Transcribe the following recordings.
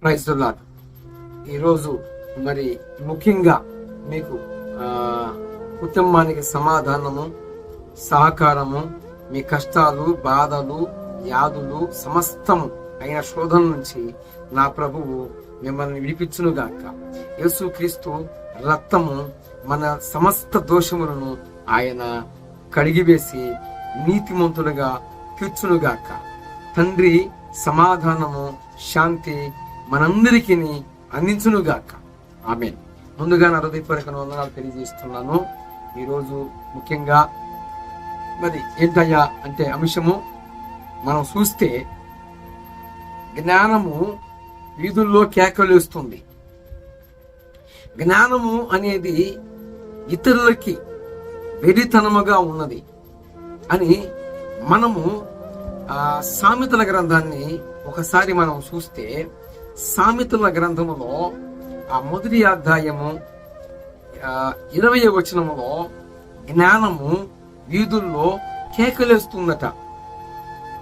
Praise the lord. ఈరోజు మరి ముఖ్యంగా మీకు కుటుంబానికి సమాధానము, సహకారము, మీ కష్టాలు, బాధలు, వ్యాధులు సమస్తము అయిన శోధన నుంచి నా ప్రభువు మిమ్మల్ని విడిపించునుగాక. యేసుక్రీస్తు రక్తము మన సమస్త దోషములను ఆయన కడిగివేసి నీతిమంతులుగా తీర్చునుగాక. తండ్రి సమాధానము, శాంతి మనందరికీ అందించునుగాక. ఆమేన్. ముందుగా నా హృదయపూర్వక వందనాలు తెలియజేస్తున్నాను. ఈరోజు ముఖ్యంగా మరి ఏంటయ్యా అంటే అంశము మనం చూస్తే జ్ఞానము వీధుల్లో కేకలేస్తుంది. జ్ఞానము అనేది ఇతరులకి వెరితనముగా ఉన్నది అని మనము సామెతల గ్రంథాన్ని ఒకసారి మనం చూస్తే, సామెతల గ్రంథములో మొదటి అధ్యాయము 20వ వచనములో జ్ఞానము వీధుల్లో కేకలేస్తుందట.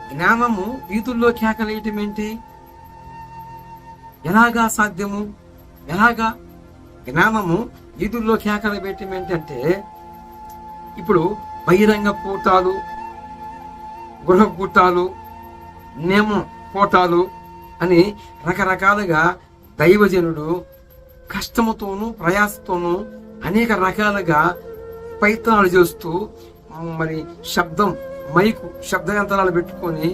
జ్ఞానము వీధుల్లో కేకలేయటం ఏంటి? ఎలాగా సాధ్యము? ఎలాగా జ్ఞానము వీధుల్లో కేకలు వేయటం ఏంటంటే, ఇప్పుడు బహిరంగ కూటాలు, గృహ కూటాలు, నేమ కూటాలు అని రకరకాలుగా దైవజనుడు కష్టముతోనూ ప్రయాసతోనూ అనేక రకాలుగా ప్రయత్నాలు చేస్తూ మరి మైకు శబ్ద యంత్రాలు పెట్టుకొని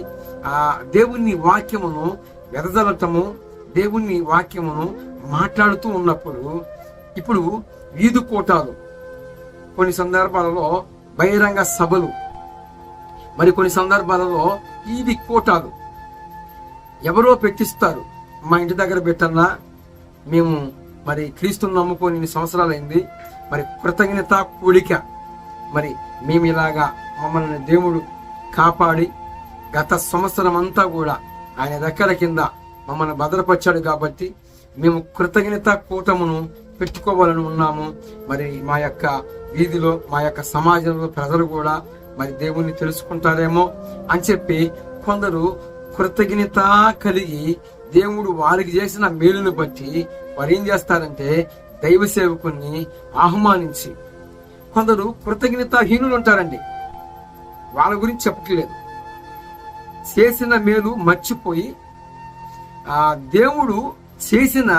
దేవుని వాక్యమును వెదజల్లటము, దేవుని వాక్యమును మాట్లాడుతూ ఉన్నప్పుడు ఇప్పుడు వీధి కూటాలు, కొన్ని సందర్భాలలో బహిరంగ సభలు, మరి కొన్ని సందర్భాలలో వీధి కూటాలు ఎవరో పెట్టిస్తారు. మా ఇంటి దగ్గర పెట్టన్నా, మేము మరి క్రీస్తుని నమ్ముకొని 8 సంవత్సరాలైంది, మరి కృతజ్ఞత కూడిక, మరి మేము ఇలాగా మమ్మల్ని దేవుడు కాపాడి గత సంవత్సరం అంతా కూడా ఆయన రెక్కల కింద మమ్మల్ని భద్రపరిచాడు కాబట్టి మేము కృతజ్ఞత కూటమును పెట్టుకోవాలని ఉన్నాము. మరి మా యొక్క వీధిలో, మా యొక్క సమాజంలో ప్రజలు కూడా మరి దేవుణ్ణి తెలుసుకుంటారేమో అని చెప్పి కొందరు కృతజ్ఞత కలిగి దేవుడు వారికి చేసిన మేలును బట్టి వారు ఏం చేస్తారంటే దైవ సేవకుని ఆహ్వానించి, కొందరు కృతజ్ఞతాహీనులు ఉంటారండి, వాళ్ళ గురించి చెప్పట్లేదు, చేసిన మేలు మర్చిపోయి దేవుడు చేసిన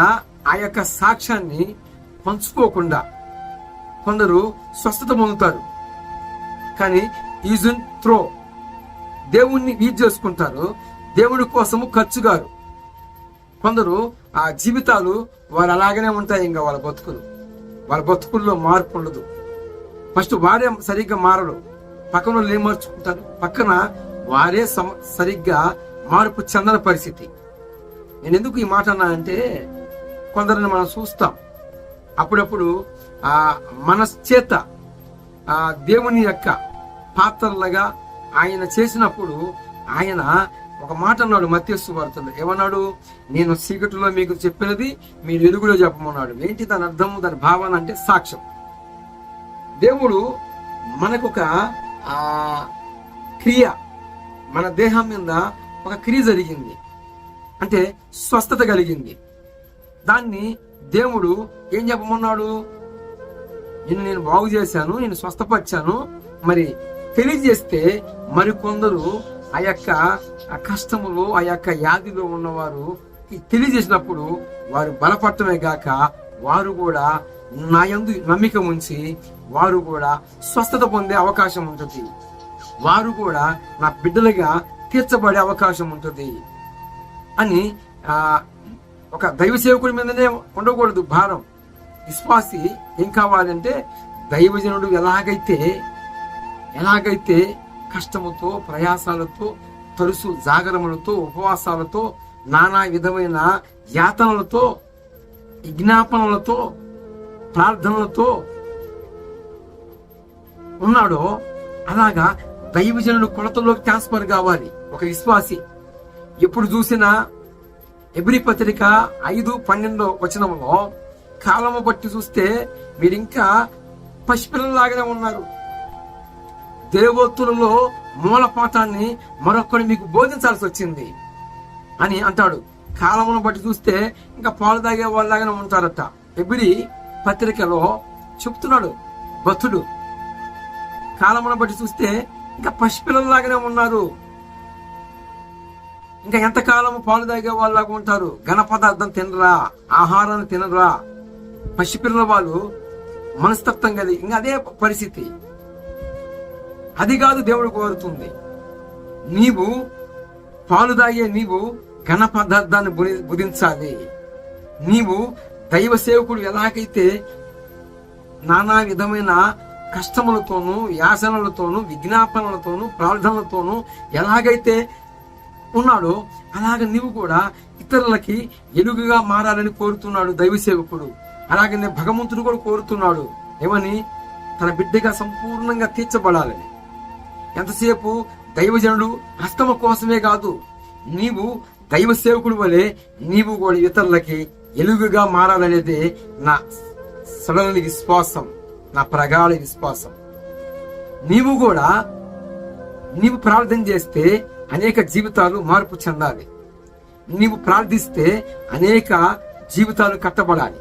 ఆ యొక్క సాక్ష్యాన్ని పంచుకోకుండా కొందరు స్వస్థత పొందుతారు, కానీ యూజన్ త్రో దేవుణ్ణి యూజ్ చేసుకుంటారు, దేవుడి కోసము ఖర్చుగారు. కొందరు ఆ జీవితాలు వారు అలాగనే ఉంటాయి. ఇంకా వాళ్ళ బతుకుల్లో మార్పు ఉండదు. ఫస్ట్ వారే సరిగ్గా మారడు, పక్కన వాళ్ళు ఏం మార్చుకుంటారు, పక్కన వారే సరిగ్గా మార్పు చెందని పరిస్థితి. నేను ఎందుకు ఈ మాట అన్నా అంటే, కొందరిని మనం చూస్తాం అప్పుడప్పుడు మన చేత దేవుని యొక్క పాత్రలుగా ఆయన చేసినప్పుడు ఆయన ఒక మాట అన్నాడు మత్తయి సువార్తలో. ఏమన్నాడు? నేను చీకటిలో మీకు చెప్పినది మీరు వెలుగులో చెప్పమన్నాడు. ఏంటి దాని అర్థం, దాని భావన అంటే సాక్ష్యం. దేవుడు మనకొక క్రియ, మన దేహం మీద ఒక క్రియ జరిగింది అంటే స్వస్థత కలిగింది. దాన్ని దేవుడు ఏం చెప్పమన్నాడు? నేను బాగు చేశాను, నేను స్వస్థపరిచాను. మరి తెలియజేస్తే మరికొందరు ఆ యొక్క కష్టములు, ఆ యొక్క వ్యాధిలో ఉన్నవారు తెలియజేసినప్పుడు వారు బలపడటమే గాక వారు కూడా నా యందు నమ్మిక ఉంచి వారు కూడా స్వస్థత పొందే అవకాశం ఉంటుంది, వారు కూడా నా బిడ్డలుగా తీర్చబడే అవకాశం ఉంటుంది అని ఒక దైవ సేవకుడి మీదనే ఉండకూడదు భారం. విశ్వాసి ఏం కావాలంటే దైవజనుడు ఎలాగైతే కష్టముతో, ప్రయాసాలతో, తరుసు జాగరములతో, ఉపవాసాలతో, నానా విధమైన యాతనలతో, విజ్ఞాపనలతో, ప్రార్థనలతో ఉన్నాడో అలాగా దైవజనుడు కొలతలోకి ట్రాన్స్ఫర్ కావాలి ఒక విశ్వాసి. ఎప్పుడు చూసినా ఎబ్రీ పత్రిక 5:12 వచనంలో కాలము బట్టి చూస్తే మీరు ఇంకా పసిపిల్లలాగానే ఉన్నారు, దేవోత్తులలో మూలపాఠాన్ని మరొకరు మీకు బోధించాల్సి వచ్చింది అని అంటాడు. కాలమును బట్టి చూస్తే ఇంకా పాలు తాగే వాళ్ళలాగానే ఉంటారట. ఎబిరి పత్రికలో చెప్తున్నాడు భక్తుడు, కాలమును బట్టి చూస్తే ఇంకా పసిపిల్లలాగానే ఉన్నారు. ఇంకా ఎంతకాలము పాలు తాగే వాళ్ళలాగా ఉంటారు. ఘన పదార్థం తినరా, ఆహారాన్ని తినరా. పసిపిల్లల వాళ్ళు మనస్తత్వం కలిగి ఇంకా అదే పరిస్థితి. అది కాదు దేవుడు కోరుతుంది. నీవు పాలు తాగే నీవు ఘన పదార్థాన్ని భుజించాలి. నీవు దైవ సేవకుడు ఎలాగైతే నానా విధమైన కష్టములతోనూ, యాసనలతోనూ, విజ్ఞాపనలతోనూ, ప్రార్థనలతోనూ ఎలాగైతే ఉన్నాడో అలాగ నీవు కూడా ఇతరులకి ఎలుగుగా మారాలని కోరుతున్నాడు దైవ సేవకుడు. అలాగనే భగవంతుడు కూడా కోరుతున్నాడు. ఏమని? తన బిడ్డగా సంపూర్ణంగా తీర్చబడాలని. ఎంతసేపు దైవజనుడు హస్తమ కోసమే కాదు, నీవు దైవ సేవకుడు వలె నీవు కూడా ఇతరులకి ఎలుగుగా మారాలనేదే నా సడలని విశ్వాసం, నా ప్రగాఢ విశ్వాసం. నీవు ప్రార్థన చేస్తే అనేక జీవితాలు మార్పు చెందాలి. నీవు ప్రార్థిస్తే అనేక జీవితాలు కట్టబడాలి.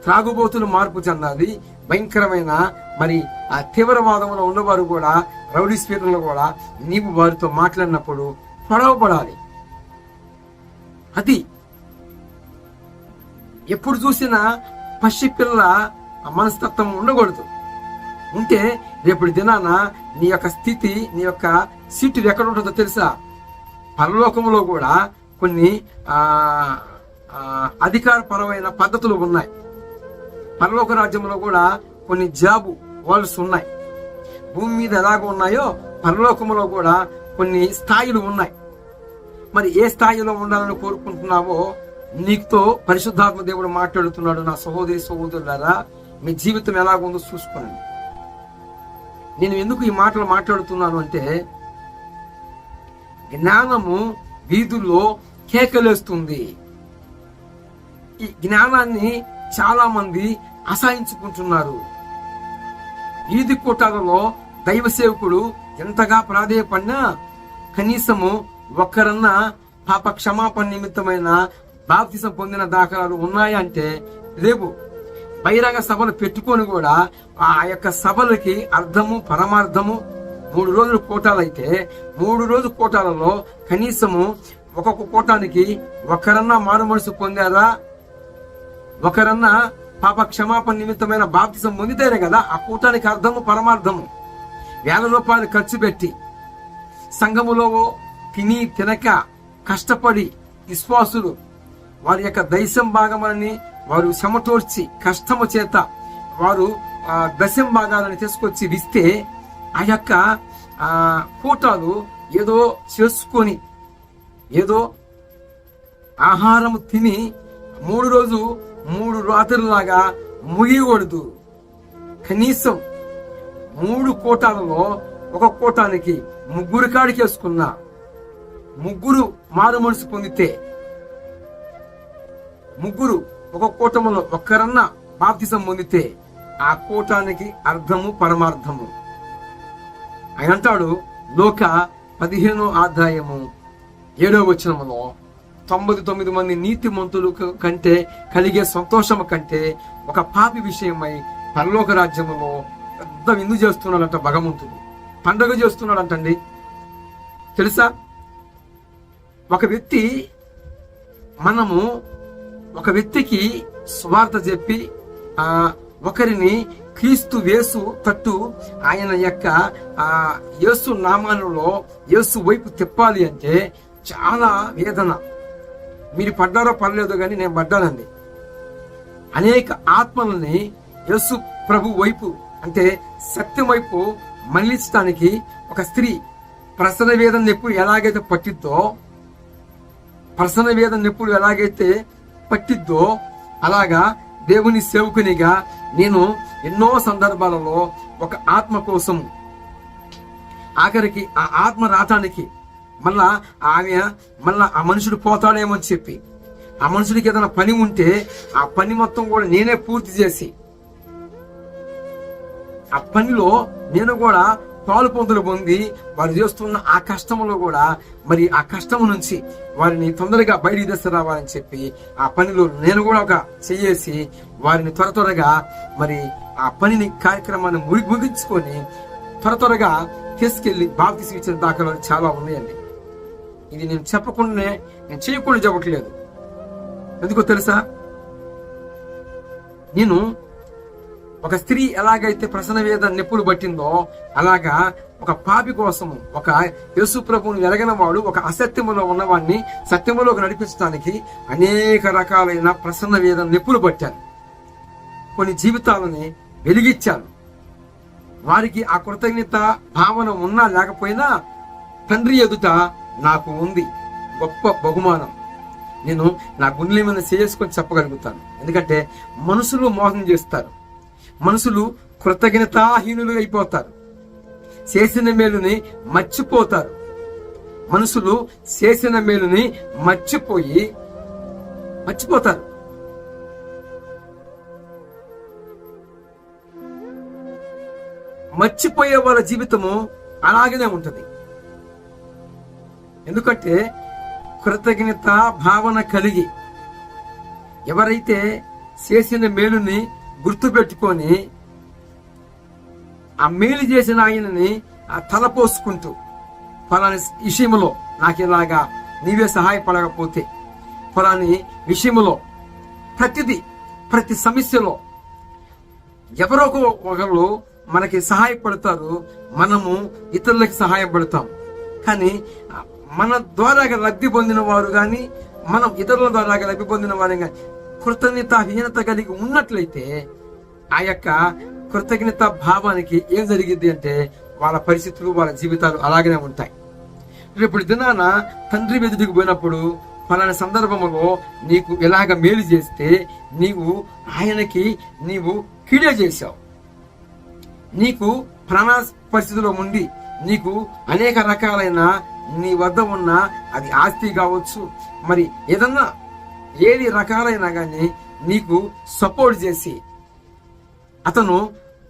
త్రాగుబోతులు మార్పు చెందాలి. భయంకరమైన మరి ఆ తీవ్రవాదంలో ఉన్నవారు కూడా, రౌడీ స్పీకర్లు కూడా నీవు వారితో మాట్లాడినప్పుడు పొడవపడాలి. అది ఎప్పుడు చూసినా పసిపిల్ల మనస్తత్వం ఉండకూడదు. ఉంటే రేపటి దినాన నీ యొక్క స్థితి, నీ యొక్క సీటు ఎక్కడ ఉంటుందో తెలుసా? పరలోకంలో కూడా కొన్ని అధికారపరమైన పద్ధతులు ఉన్నాయి. పరలోక రాజ్యంలో కూడా కొన్ని జాబు వాల్స్ ఉన్నాయి. భూమి మీద ఎలాగ ఉన్నాయో పరలోకంలో కూడా కొన్ని స్థాయిలు ఉన్నాయి. మరి ఏ స్థాయిలో ఉండాలని కోరుకుంటున్నావో నీతో పరిశుద్ధాత్మ దేవుడు మాట్లాడుతున్నాడు. నా సహోదరి సహోదరులారా, మీ జీవితం ఎలాగుందో చూసుకోండి. నేను ఎందుకు ఈ మాటలు మాట్లాడుతున్నాను అంటే, జ్ఞానము వీధుల్లో కేకలేస్తుంది. ఈ జ్ఞానాన్ని చాలా మంది అసహించుకుంటున్నారు. ఈది కూటాలలో దైవ సేవకుడు ఎంతగా ప్రాధేయపడినా కనీసము ఒక్కరన్నా పాప క్షమాపణ నిమిత్తమైన బాప్తిసం పొందిన దాఖలాలు ఉన్నాయంటే లేవు. బహిరంగ సభలు పెట్టుకొని కూడా ఆ యొక్క సభలకి అర్థము పరమార్థము 3 రోజుల కోటాలైతే 3 రోజుల కోటాలలో కనీసము ఒక్కొక్క కోటానికి ఒకరన్నా మారు మనసు పొందారా, ఒకరన్నా పాప క్షమాపణ నిమిత్తమైన బాప్తిసం పొందితేనే కదా ఆ కూటానికి అర్థము పరమార్థము. వేల రూపాయలు ఖర్చు పెట్టి సంఘములో తిని తినక కష్టపడి విశ్వాసులు వారి యొక్క దైసం భాగమని వారు చెమటోర్చి కష్టము చేత వారు దశం భాగాలను తీసుకొచ్చి ఇస్తే ఆ యొక్క కూటాలు ఏదో చేసుకొని ఏదో ఆహారం తిని 3 రోజు 3 రాత్రులాగా ముగియకూడదు. కనీసం 3 కోటాలలో ఒక కోటానికి 3 కాడికి వేసుకున్నా 3 మారు మనసు పొందితే 3 ఒక కూటములో ఒక్కరన్నా బాప్తిసం పొందితే ఆ కూటానికి అర్థము పరమార్థము. ఆయన అంటాడు లోక 15వ అధ్యాయము 7వ వచనములో 99 మంది నీతిమంతులు కంటే కలిగే సంతోషము కంటే ఒక పాపి విషయమై పరలోక రాజ్యములో పెద్ద విందు చేస్తున్నాడంట భగవంతుడు. పండుగ చేస్తున్నాడంటండి. తెలుసా? ఒక వ్యక్తికి సువార్త చెప్పి ఒకరిని క్రీస్తు యేసు తట్టు ఆయన యొక్క యేసు నామాలలో యేసు వైపు తిప్పాలి అంటే చాలా వేదన. మీరు పడ్డారో పర్లేదు కానీ నేను పడ్డానండి. అనేక ఆత్మలని యేసు ప్రభు వైపు అంటే సత్యం వైపు మళ్లించడానికి ఒక స్త్రీ ప్రసన వేదన ఎప్పుడు ఎలాగైతే పట్టిద్దో అలాగా దేవుని సేవకునిగా నేను ఎన్నో సందర్భాలలో ఒక ఆత్మ కోసం ఆఖరికి ఆ ఆత్మ రావటానికి మళ్ళా ఆ మనుషుడు పోతాడేమో అని చెప్పి ఆ మనుషుడికి ఏదైనా పని ఉంటే ఆ పని మొత్తం కూడా నేనే పూర్తి చేసి ఆ పనిలో నేను కూడా పాలు పొందులు పొంది వారు చేస్తున్న ఆ కష్టంలో కూడా మరి ఆ కష్టం నుంచి వారిని తొందరగా బయటికి తీసుకురావాలని చెప్పి ఆ పనిలో నేను కూడా ఒక చెయ్యేసి వారిని త్వరగా మరి ఆ పనిని కార్యక్రమాన్ని ముగించుకొని త్వరగా తీసుకెళ్లి బాప్తిసం ఇచ్చిన దాఖలాలు చాలా ఉన్నాయండి. ఇది నేను చెప్పకుండానే, నేను చేయకుండా చెప్పట్లేదు. ఎందుకో తెలుసా, నేను ఒక స్త్రీ ఎలాగైతే ప్రసన్న వేద నొప్పులు పట్టిందో అలాగా ఒక పాపి కోసము, ఒక యేసు ప్రభువుని ఎరగని వాడు ఒక అసత్యములో ఉన్నవాడిని సత్యములోకి నడిపించడానికి అనేక రకాలైన ప్రసన్న వేద నొప్పులు పట్టాను. కొన్ని జీవితాలని వెలిగించాను. వారికి ఆ కృతజ్ఞత భావన ఉన్నా లేకపోయినా తండ్రి ఎదుట నాకు ఉంది గొప్ప బహుమానం. నేను నా గుండెల మీద చేసుకొని చెప్పగలుగుతాను. ఎందుకంటే మనుషులు మోసం చేస్తారు, మనుషులు కృతజ్ఞతాహీనులు అయిపోతారు, చేసిన మేలుని మర్చిపోతారు. మనుషులు చేసిన మేలుని మర్చిపోతారు. మర్చిపోయే వాళ్ళ జీవితము అలాగనే ఉంటది. ఎందుకంటే కృతజ్ఞత భావన కలిగి ఎవరైతే చేసిన మేలుని గుర్తు పెట్టుకొని ఆ మేలు చేసిన ఆయనని ఆ తలపోసుకుంటూ ఫలాని విషయంలో నాకు ఇలాగా నీవే సహాయపడకపోతే, ఫలాని విషయంలో ప్రతి సమస్యలో ఎవరో ఒకరు మనకి సహాయపడతారు, మనము ఇతరులకి సహాయపడతాం. కానీ మన ద్వారా లబ్ధి పొందిన వారు కానీ, మనం ఇతరుల ద్వారా లబ్ధి పొందిన వారు కానీ కృతజ్ఞతాహీనత కలిగి ఉన్నట్లయితే ఆ యొక్క కృతజ్ఞత భావానికి ఏం జరిగింది అంటే వాళ్ళ పరిస్థితులు, వాళ్ళ జీవితాలు అలాగనే ఉంటాయి. రేపు దినాన తండ్రి ఎదుటికి పోయినప్పుడు ఫలానా సందర్భంలో నీకు ఎలాగ మేలు చేస్తే నీవు ఆయనకి కీడే చేశావు, నీకు ప్రాణ పరిస్థితిలో ఉండి నీకు అనేక రకాలైన నీ వద్ద ఉన్న అది ఆస్తి కావచ్చు, మరి ఏదన్నా ఏది రకాలైనా కానీ నీకు సపోర్ట్ చేసి అతను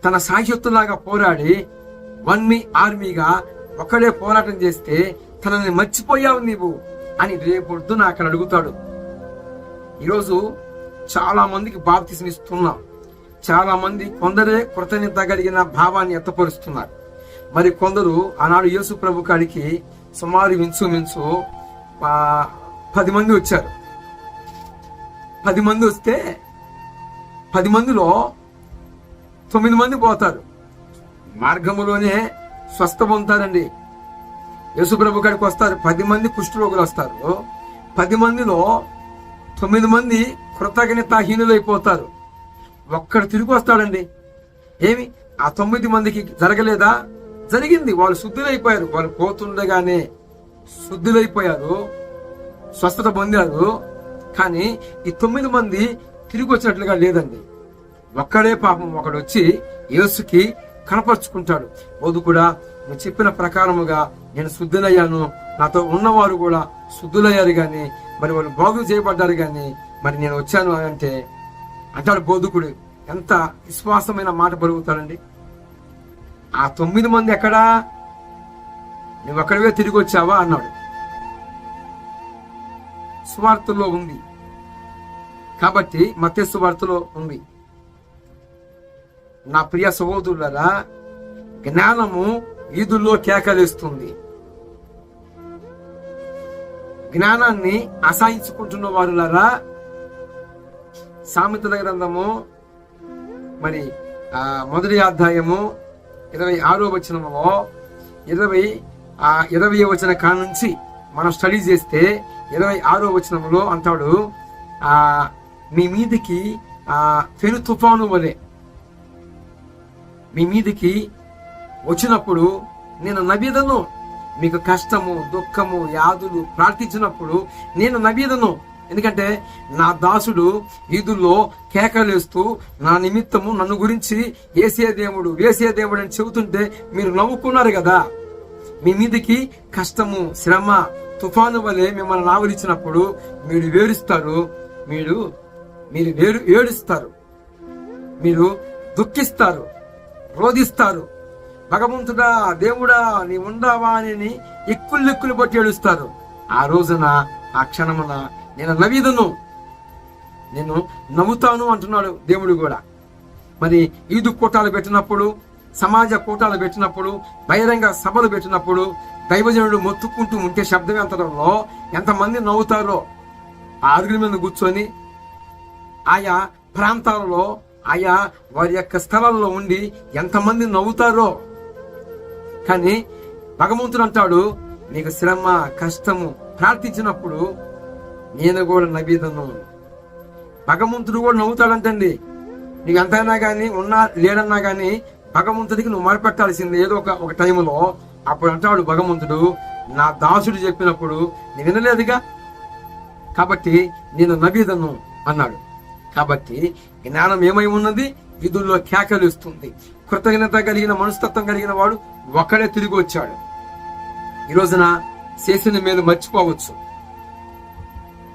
తన సాయశక్తులాగా పోరాడి ఆర్మీగా ఒక్కడే పోరాటం చేస్తే తనని మర్చిపోయావు నీవు అని రేపొద్దున అక్కడ అడుగుతాడు. ఈరోజు చాలా మందికి బాప్తిసం ఇస్తున్నాం, చాలా మంది కొందరే కృతజ్ఞత కలిగిన భావాన్ని ఎత్తపరుస్తున్నారు. మరి కొందరు ఆనాడు యేసు ప్రభు కాడికి సుమారు మించు 10 మంది వచ్చారు. 10 మంది వస్తే 10 మందిలో 9 మంది పోతారు, మార్గములోనే స్వస్థ పొందుతారండి. యేసు ప్రభు కాడికి వస్తారు, 10 మంది కుష్ఠరోగులు వస్తారు, 10 మందిలో 9 మంది కృతజ్ఞతాహీనులైపోతారు. ఒక్కడు తిరిగి వస్తాడండి. ఏమి ఆ 9 మందికి జరగలేదా? జరిగింది. వాళ్ళు శుద్ధులైపోయారు, వాళ్ళు పోతుండగానే శుద్ధులైపోయారు, స్వస్థత పొందారు. కానీ ఈ 9 మంది తిరిగి వచ్చినట్లుగా లేదండి. ఒక్కడే పాపం ఒకడు వచ్చి యేసుకి కనపరుచుకుంటాడు. బోధకుడా, నువ్వు చెప్పిన ప్రకారముగా నేను శుద్ధులయ్యాను, నాతో ఉన్నవారు కూడా శుద్ధులయ్యారు, కానీ మరి వాళ్ళు బాగు చేయబడ్డారు, కానీ మరి నేను వచ్చాను అంటే అంటాడు బోధకుడు. ఎంత విశ్వాసమైన మాట పలుకుతాడండి. ఆ 9 మంది ఎక్కడా? నువ్వు అక్కడవే తిరిగి వచ్చావా అన్నాడు. సువార్తలో ఉంది కాబట్టి, మత్తయి సువార్తలో ఉంది. నా ప్రియ సహోదరులారా, జ్ఞానము వీధుల్లో కేకలేస్తుంది. జ్ఞానాన్ని అసహించుకుంటున్న వారులారా, సామెతల గ్రంథము మరి 1వ అధ్యాయము 26వ వచనములో 20వ వచన కాడ నుంచి మనం స్టడీ చేస్తే 26వ వచనంలో అంటాడు, మీ మీదికి పెను తుఫాను వలె మీ మీదికి వచ్చినప్పుడు నేను నవ్వేదను. మీకు కష్టము, దుఃఖము, వ్యాధులు ప్రార్థించినప్పుడు నేను నవ్వేదను. ఎందుకంటే నా దాసుడు వీధుల్లో కేకలేస్తూ నా నిమిత్తము నన్ను గురించి వేసే దేవుడు అని చెబుతుంటే మీరు నవ్వుకున్నారు కదా. మీ మీదికి కష్టము, శ్రమ, తుఫాను వలె మిమ్మల్ని నావలిచ్చినప్పుడు మీరు వేరుస్తారు, మీరు ఏడుస్తారు, మీరు దుఃఖిస్తారు, రోధిస్తారు, భగవంతుడా, దేవుడా, నీ ఉండవా అని ఎక్కులు పట్టి ఏడుస్తారు. ఆ రోజున, ఆ క్షణమున నేను నవ్విదను, నేను నవ్వుతాను అంటున్నాడు దేవుడు కూడా. మరి ఈదు కూటాలు పెట్టినప్పుడు, సమాజ కూటాలు పెట్టినప్పుడు, బహిరంగ సభలు పెట్టినప్పుడు దైవజనుడు మొత్తుకుంటూ ఉంటే శబ్దవేంతరంలో ఎంతమంది నవ్వుతారో, ఆ అరుగుల మీద కూర్చొని ఆయా ప్రాంతాలలో, ఆయా వారి యొక్క స్థలాల్లో ఉండి ఎంతమంది నవ్వుతారో. కానీ భగవంతుడు అంటాడు, నీకు శ్రమ, కష్టము ప్రార్థించినప్పుడు నేను కూడా నవ్విదను. భగవంతుడు కూడా నవ్వుతాడంటండి. నీకు ఎంతైనా కానీ, ఉన్నా లేడన్నా కానీ భగవంతుడికి నువ్వు మొరపెట్టాల్సింది ఏదో ఒక టైంలో. అప్పుడు అంటాడు భగవంతుడు, నా దాసుడు చెప్పినప్పుడు నేను వినలేదుగా, కాబట్టి నేను నవ్విదను అన్నాడు. కాబట్టి జ్ఞానం ఏమై ఉన్నది? విధుల్లో కేకలుస్తుంది. కృతజ్ఞత కలిగిన మనస్తత్వం కలిగిన వాడు ఒక్కడే తిరిగి వచ్చాడు. ఈ రోజున చేసిన మేలు మర్చిపోవచ్చు,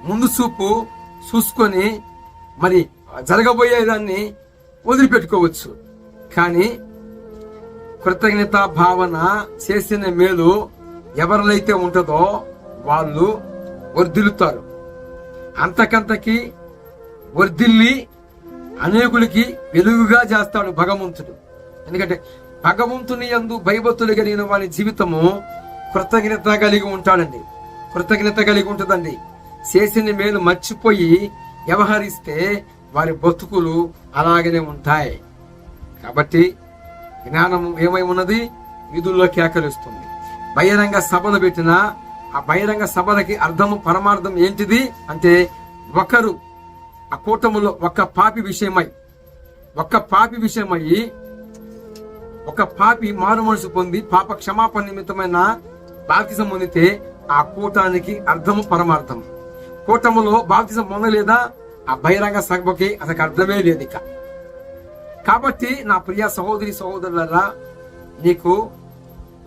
ముందు చూపు చూసుకొని మరి జరగబోయేదాన్ని వదిలిపెట్టుకోవచ్చు. కానీ కృతజ్ఞత భావన, చేసిన మేలు ఎవరిలైతే ఉంటుందో వాళ్ళు వర్ధిల్లుతారు. అంతకంతకి వర్ధిల్లి అనేకులకి వెలుగుగా చేస్తాడు భగవంతుడు. ఎందుకంటే భగవంతుని యందు భయభక్తులు కలిగిన వారి జీవితము కృతజ్ఞత కలిగి ఉంటాడండి, కృతజ్ఞత కలిగి ఉంటుందండి. చేసిన మేలు మర్చిపోయి వ్యవహరిస్తే వారి బతుకులు అలాగనే ఉంటాయి. కాబట్టి జ్ఞానం ఏమై ఉన్నది? విధుల్లో కేకలిస్తుంది. బహిరంగ సభలు పెట్టిన ఆ బహిరంగ సభలకి అర్థము, పరమార్థం ఏంటిది అంటే, ఒకరు ఆ కూటములో ఒక పాపి విషయమై ఒక పాపి మారు మనసు పొంది పాప క్షమాపణ నిమిత్తమైన బాప్తిజం పొందితే ఆ కూటానికి అర్థము, పరమార్థం. కూటములో బాప్తిజం పొందలేదా, ఆ బహిరంగ సభకి అసలు అర్థమే లేదు ఇక. కాబట్టి నా ప్రియ సహోదరి సహోదరులారా, నీకు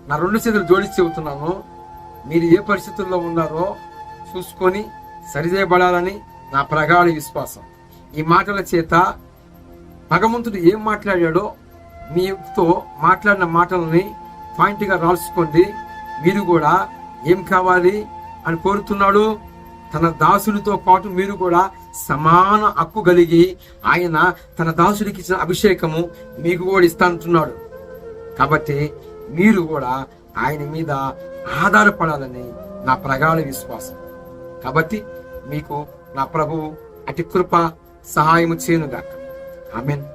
నా 2 చేతులు జోడించి చెబుతున్నాను, మీరు ఏ పరిస్థితుల్లో ఉన్నారో చూసుకొని సరిచేయబడాలని నా ప్రగాఢ విశ్వాసం. ఈ మాటల చేత భగవంతుడు ఏం మాట్లాడాడో మీతో మాట్లాడిన మాటలని పాయింట్గా రాల్చుకోండి. మీరు కూడా ఏం కావాలి అని కోరుతున్నాడు? తన దాసుడితో పాటు మీరు కూడా సమాన హక్కు కలిగి, ఆయన తన దాసుడికి ఇచ్చిన అభిషేకము మీకు కూడా ఇస్తానంటున్నాడు. కాబట్టి మీరు కూడా ఆయన మీద ఆధారపడాలని నా ప్రగాఢ విశ్వాసం. కాబట్టి మీకు నా ప్రభువు అతి కృప సహాయము చేయనుగాక. ఆమేన్.